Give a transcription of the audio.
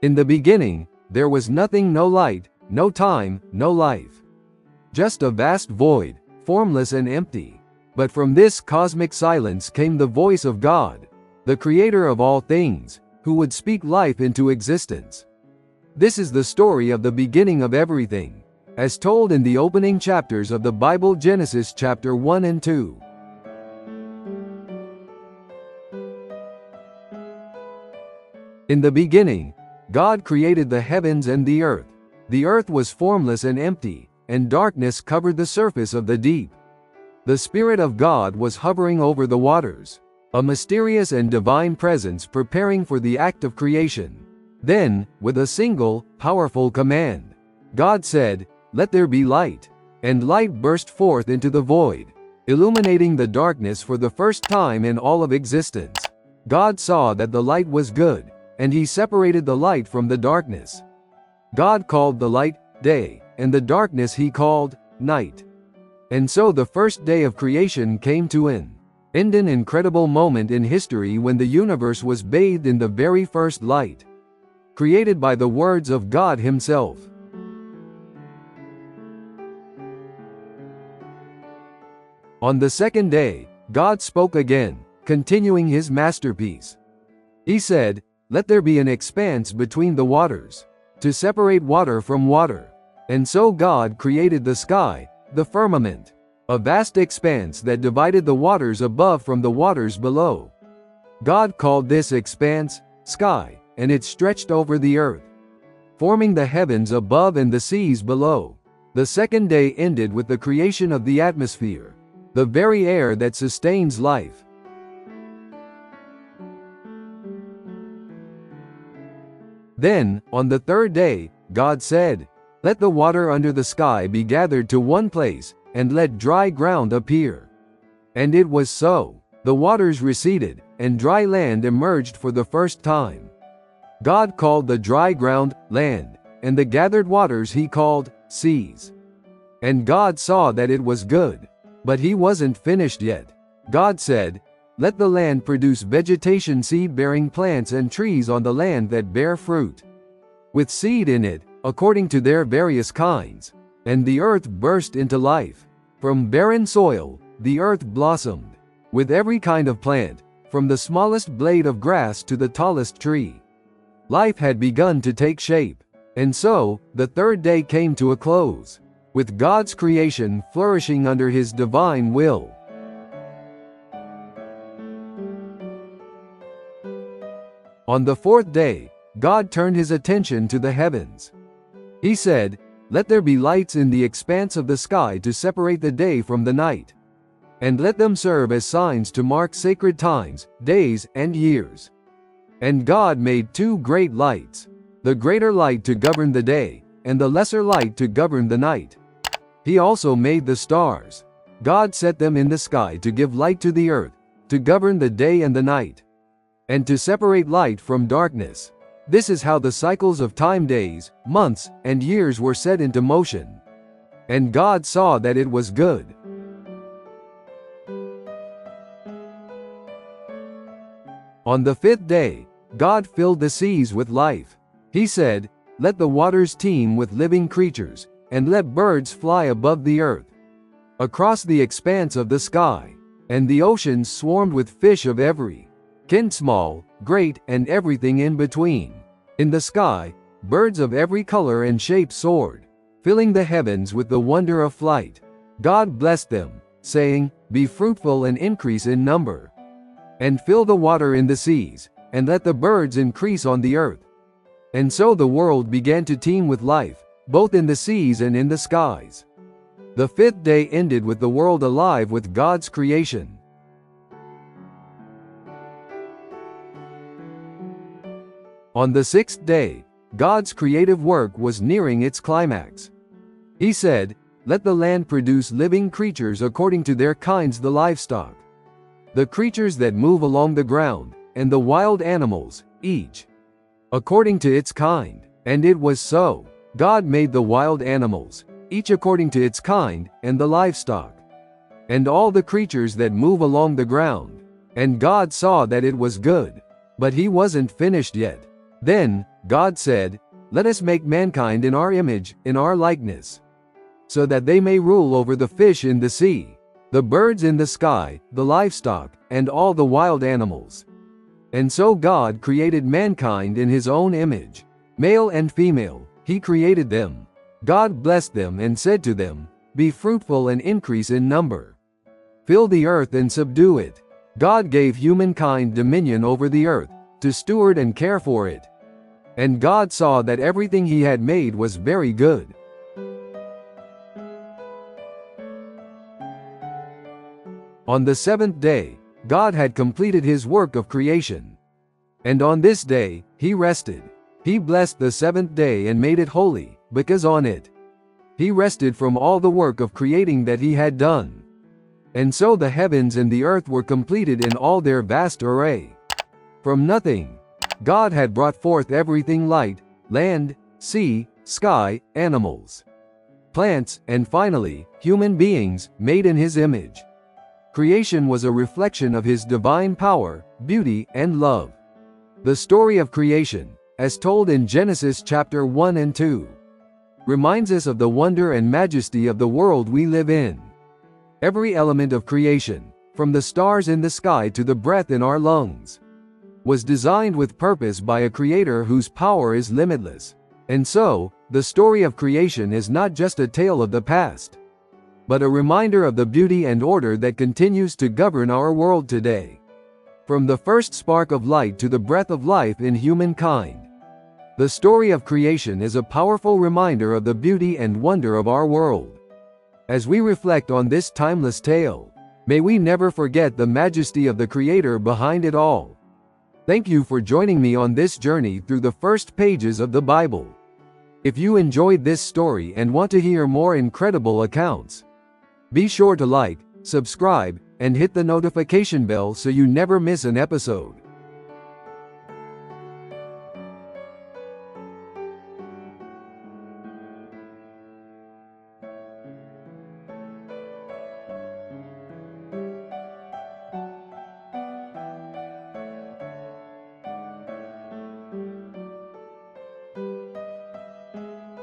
In the beginning, there was nothing, no light, no time, no life. Just a vast void, formless and empty. But from this cosmic silence came the voice of God, the creator of all things, who would speak life into existence. This is the story of the beginning of everything, as told in the opening chapters of the Bible, Genesis chapter 1 and 2. In the beginning, God created the heavens and the earth. The earth was formless and empty, and darkness covered the surface of the deep. The Spirit of God was hovering over the waters, a mysterious and divine presence preparing for the act of creation. Then, with a single, powerful command, God said, "Let there be light." And light burst forth into the void, illuminating the darkness for the first time in all of existence. God saw that the light was good, and he separated the light from the darkness. God called the light day, and the darkness he called night. And so the first day of creation came to an end, an incredible moment in history when the universe was bathed in the very first light, created by the words of God himself. On the second day, God spoke again, continuing his masterpiece. He said, "Let there be an expanse between the waters, to separate water from water." And so God created the sky, the firmament, a vast expanse that divided the waters above from the waters below. God called this expanse sky, and it stretched over the earth, forming the heavens above and the seas below. The second day ended with the creation of the atmosphere, the very air that sustains life. Then, on the third day, God said, "Let the water under the sky be gathered to one place, and let dry ground appear." And it was so. The waters receded, and dry land emerged for the first time. God called the dry ground land, and the gathered waters he called seas. And God saw that it was good. But he wasn't finished yet. God said, "Let the land produce vegetation, seed-bearing plants and trees on the land that bear fruit, with seed in it, according to their various kinds." And the earth burst into life. From barren soil, the earth blossomed, with every kind of plant, from the smallest blade of grass to the tallest tree. Life had begun to take shape. And so, the third day came to a close, with God's creation flourishing under his divine will. On the fourth day, God turned his attention to the heavens. He said, "Let there be lights in the expanse of the sky to separate the day from the night. And let them serve as signs to mark sacred times, days, and years." And God made two great lights, the greater light to govern the day, and the lesser light to govern the night. He also made the stars. God set them in the sky to give light to the earth, to govern the day and the night, and to separate light from darkness. This is how the cycles of time, days, months, and years were set into motion. And God saw that it was good. On the fifth day, God filled the seas with life. He said, "Let the waters teem with living creatures, and let birds fly above the earth, across the expanse of the sky." And the oceans swarmed with fish of every kind, small, great, and everything in between. In the sky, birds of every color and shape soared, filling the heavens with the wonder of flight. God blessed them, saying, "Be fruitful and increase in number, and fill the water in the seas, and let the birds increase on the earth." And so the world began to teem with life, both in the seas and in the skies. The fifth day ended with the world alive with God's creation. On the sixth day, God's creative work was nearing its climax. He said, "Let the land produce living creatures according to their kinds, the livestock, the creatures that move along the ground, and the wild animals, each according to its kind." And it was so. God made the wild animals, each according to its kind, and the livestock, and all the creatures that move along the ground. And God saw that it was good. But he wasn't finished yet. Then, God said, "Let us make mankind in our image, in our likeness, so that they may rule over the fish in the sea, the birds in the sky, the livestock, and all the wild animals." And so God created mankind in his own image. Male and female, he created them. God blessed them and said to them, "Be fruitful and increase in number. Fill the earth and subdue it." God gave humankind dominion over the earth, to steward and care for it. And God saw that everything he had made was very good. On the seventh day, God had completed his work of creation. And on this day, he rested. He blessed the seventh day and made it holy, because on it, he rested from all the work of creating that he had done. And so the heavens and the earth were completed in all their vast array. From nothing, God had brought forth everything: light, land, sea, sky, animals, plants, and finally, human beings, made in his image. Creation was a reflection of his divine power, beauty, and love. The story of creation, as told in Genesis chapter 1 and 2, reminds us of the wonder and majesty of the world we live in. Every element of creation, from the stars in the sky to the breath in our lungs, was designed with purpose by a creator whose power is limitless. And so, the story of creation is not just a tale of the past, but a reminder of the beauty and order that continues to govern our world today. From the first spark of light to the breath of life in humankind, the story of creation is a powerful reminder of the beauty and wonder of our world. As we reflect on this timeless tale, may we never forget the majesty of the Creator behind it all. Thank you for joining me on this journey through the first pages of the Bible. If you enjoyed this story and want to hear more incredible accounts, be sure to like, subscribe, and hit the notification bell so you never miss an episode.